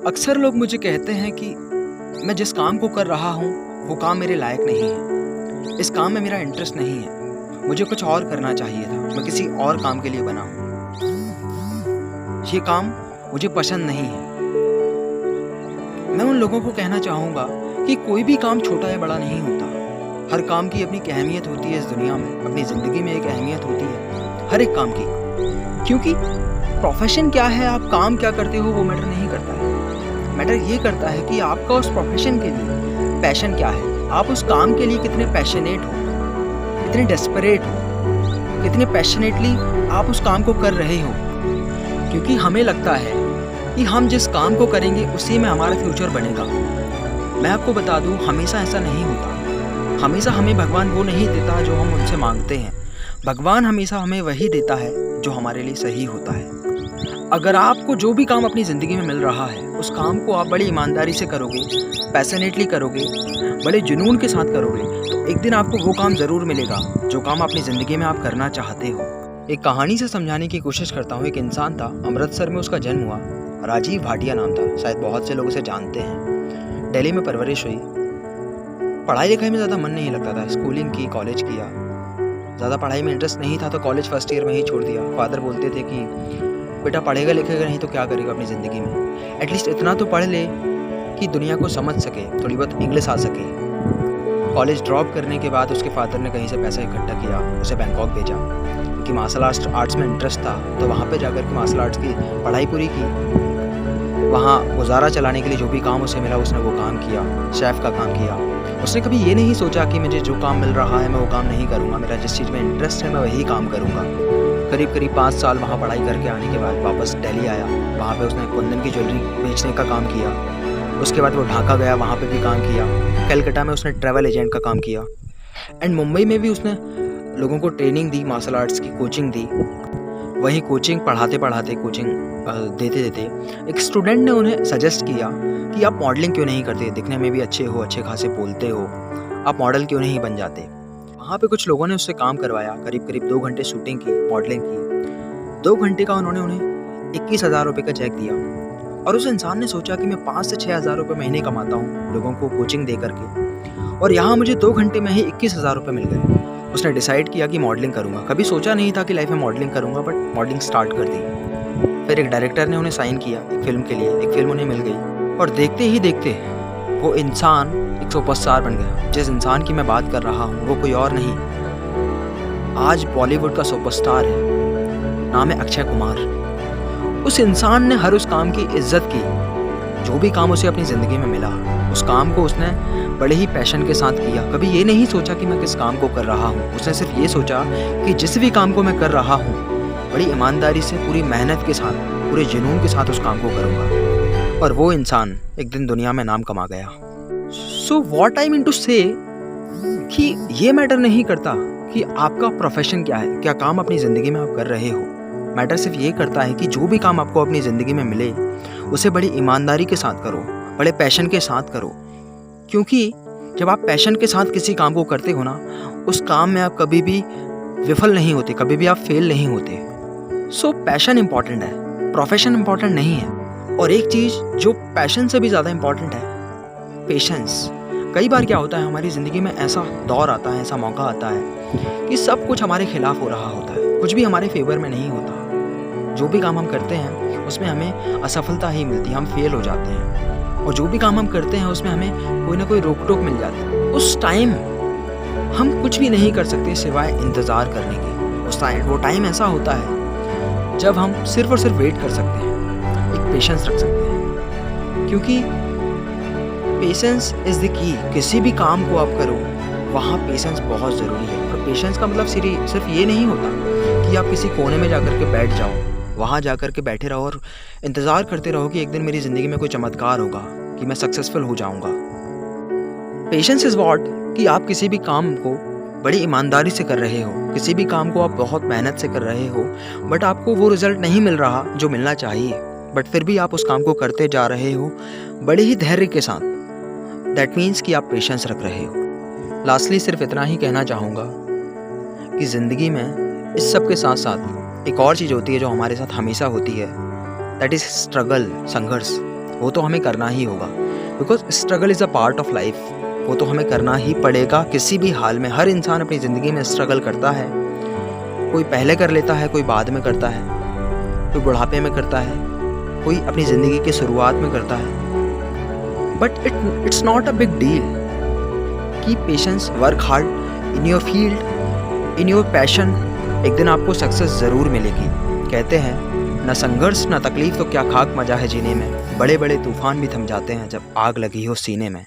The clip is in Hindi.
अक्सर लोग मुझे कहते हैं कि मैं जिस काम को कर रहा हूँ वो काम मेरे लायक नहीं है। इस काम में मेरा इंटरेस्ट नहीं है। मुझे कुछ और करना चाहिए था। मैं किसी और काम के लिए बना हूँ। ये काम मुझे पसंद नहीं है। मैं उन लोगों को कहना चाहूँगा कि कोई भी काम छोटा या बड़ा नहीं होता। हर काम की अपनी एक अहमियत होती है इस दुनिया में। अपनी ज़िंदगी में एक अहमियत होती है हर एक काम की। क्योंकि प्रोफेशन क्या है, आप काम क्या करते हो, वो मैटर नहीं करता है। मैटर ये करता है कि आपका उस प्रोफेशन के लिए पैशन क्या है। आप उस काम के लिए कितने पैशनेट हो, कितने डेस्परेट हो, कितने पैशनेटली आप उस काम को कर रहे हो। क्योंकि हमें लगता है कि हम जिस काम को करेंगे उसी में हमारा फ्यूचर बनेगा। मैं आपको बता दूं, हमेशा ऐसा नहीं होता। हमेशा हमें भगवान वो नहीं देता जो हम उनसे मांगते हैं। भगवान हमेशा हमें वही देता है जो हमारे लिए सही होता है। अगर आपको जो भी काम अपनी ज़िंदगी में मिल रहा है, उस काम को आप बड़ी ईमानदारी से करोगे, पैशनेटली करोगे, बड़े जुनून के साथ करोगे, तो एक दिन आपको वो काम ज़रूर मिलेगा जो काम अपनी ज़िंदगी में आप करना चाहते हो। एक कहानी से समझाने की कोशिश करता हूँ। एक इंसान था, अमृतसर में उसका जन्म हुआ। राजीव भाटिया नाम था, शायद बहुत से लोग उसे जानते हैं। दिल्ली में परवरिश हुई। पढ़ाई लिखाई में ज़्यादा मन नहीं लगता था। स्कूलिंग की, कॉलेज किया, ज़्यादा पढ़ाई में इंटरेस्ट नहीं था तो कॉलेज फर्स्ट ईयर में ही छोड़ दिया। फादर बोलते थे कि बेटा पढ़ेगा लिखेगा नहीं तो क्या करेगा अपनी ज़िंदगी में, एटलीस्ट इतना तो पढ़ ले कि दुनिया को समझ सके, थोड़ी बहुत इंग्लिश आ सके। कॉलेज ड्रॉप करने के बाद उसके फादर ने कहीं से पैसा इकट्ठा किया, उसे बैंकॉक भेजा। क्योंकि मार्शल आर्ट्स में इंटरेस्ट था तो वहाँ पे जाकर के मार्शल आर्ट्स की पढ़ाई पूरी की। वहाँ गुजारा चलाने के लिए जो भी काम उसे मिला उसने वो काम किया, शेफ़ का काम किया। उसने कभी ये नहीं सोचा कि मुझे जो काम मिल रहा है मैं वो काम नहीं करूँगा, मेरा जिस चीज़ में इंटरेस्ट है मैं वही काम करूँगा। करीब 5 साल वहाँ पढ़ाई करके आने के बाद वापस दिल्ली आया। वहाँ पे उसने कुंदन की ज्वेलरी बेचने का काम किया। उसके बाद वो ढाका गया, वहाँ पे भी काम किया। कलकत्ता में उसने ट्रैवल एजेंट का काम किया। एंड मुंबई में भी उसने लोगों को ट्रेनिंग दी, मार्शल आर्ट्स की कोचिंग दी। वहीं कोचिंग पढ़ाते कोचिंग देते एक स्टूडेंट ने उन्हें सजेस्ट किया कि आप मॉडलिंग क्यों नहीं करते, दिखने में भी अच्छे हो, अच्छे खासे बोलते हो, आप मॉडल क्यों नहीं बन जाते। वहाँ पे कुछ लोगों ने उससे काम करवाया। करीब 2 घंटे शूटिंग की, मॉडलिंग की। 2 घंटे का उन्होंने उन्हें 21,000 रुपये का चेक दिया। और उस इंसान ने सोचा कि मैं 5 से 6,000 रुपये महीने कमाता हूँ लोगों को कोचिंग दे करके, और यहाँ मुझे 2 घंटे में ही 21,000 रुपये मिल गए। उसने डिसाइड किया कि मॉडलिंग करूँगा। कभी सोचा नहीं था कि लाइफ में मॉडलिंग करूँगा, बट मॉडलिंग स्टार्ट कर दी। फिर एक डायरेक्टर ने उन्हें साइन किया एक फ़िल्म के लिए। एक फ़िल्म उन्हें मिल गई और देखते ही देखते वो इंसान एक सुपरस्टार बन गया। जिस इंसान की मैं बात कर रहा हूँ वो कोई और नहीं, आज बॉलीवुड का सुपरस्टार है, नाम है अक्षय कुमार। उस इंसान ने हर उस काम की इज्जत की, जो भी काम उसे अपनी ज़िंदगी में मिला उस काम को उसने बड़े ही पैशन के साथ किया। कभी ये नहीं सोचा कि मैं किस काम को कर रहा हूँ। उसने सिर्फ ये सोचा कि जिस भी काम को मैं कर रहा हूँ बड़ी ईमानदारी से, पूरी मेहनत के साथ, पूरे जुनून के साथ उस काम को करूँगा। और वो इंसान एक दिन दुनिया में नाम कमा गया। So what I mean to say कि ये मैटर नहीं करता कि आपका प्रोफेशन क्या है, क्या काम अपनी ज़िंदगी में आप कर रहे हो। मैटर सिर्फ ये करता है कि जो भी काम आपको अपनी ज़िंदगी में मिले उसे बड़ी ईमानदारी के साथ करो, बड़े पैशन के साथ करो। क्योंकि जब आप पैशन के साथ किसी काम को करते हो ना, उस काम में आप कभी भी विफल नहीं होते, कभी भी आप फेल नहीं होते। सो पैशन इम्पॉर्टेंट है, प्रोफेशन इम्पॉर्टेंट नहीं है। और एक चीज़ जो पैशन से भी ज़्यादा इम्पॉर्टेंट है, पेशेंस। कई बार क्या होता है, हमारी ज़िंदगी में ऐसा दौर आता है, ऐसा मौका आता है कि सब कुछ हमारे खिलाफ हो रहा होता है, कुछ भी हमारे फेवर में नहीं होता। जो भी काम हम करते हैं उसमें हमें असफलता ही मिलती है, हम फेल हो जाते हैं। और जो भी काम हम करते हैं उसमें हमें कोई ना कोई रोक टोक मिल जाती है। उस टाइम हम कुछ भी नहीं कर सकते सिवाय इंतज़ार करने के। उस टाइम वो टाइम ऐसा होता है जब हम सिर्फ और सिर्फ वेट कर सकते हैं, एक पेशेंस रख सकते हैं। क्योंकि पेशेंस इज़ द की। किसी भी काम को आप करो वहाँ पेशेंस बहुत ज़रूरी है। और पेशेंस का मतलब सिर्फ ये नहीं होता कि आप किसी कोने में जाकर के बैठ जाओ, वहाँ जाकर के बैठे रहो और इंतज़ार करते रहो कि एक दिन मेरी ज़िंदगी में कोई चमत्कार होगा, कि मैं सक्सेसफुल हो जाऊँगा। पेशेंस इज़ व्हाट कि आप किसी भी काम को बड़ी ईमानदारी से कर रहे हो, किसी भी काम को आप बहुत मेहनत से कर रहे हो, बट आपको वो रिज़ल्ट नहीं मिल रहा जो मिलना चाहिए, बट फिर भी आप उस काम को करते जा रहे हो बड़े ही धैर्य के साथ। दैट मीन्स कि आप पेशेंस रख रहे हो। लास्टली सिर्फ इतना ही कहना चाहूँगा कि ज़िंदगी में इस सब के साथ साथ एक और चीज़ होती है जो हमारे साथ हमेशा होती है, दैट इज़ स्ट्रगल, संघर्ष। वो तो हमें करना ही होगा, because struggle is a part of life. वो तो हमें करना ही पड़ेगा किसी भी हाल में। हर इंसान अपनी ज़िंदगी में स्ट्रगल करता है, कोई पहले कर लेता है, कोई बाद में करता है, कोई बुढ़ापे में करता है, कोई अपनी ज़िंदगी की शुरुआत में करता है। But it's not a big deal. Keep patience, work hard in your field, in your passion. एक दिन आपको सक्सेस ज़रूर मिलेगी। कहते हैं न संघर्ष न तकलीफ तो क्या खाक मजा है जीने में, बड़े बड़े तूफान भी थम जाते हैं जब आग लगी हो सीने में।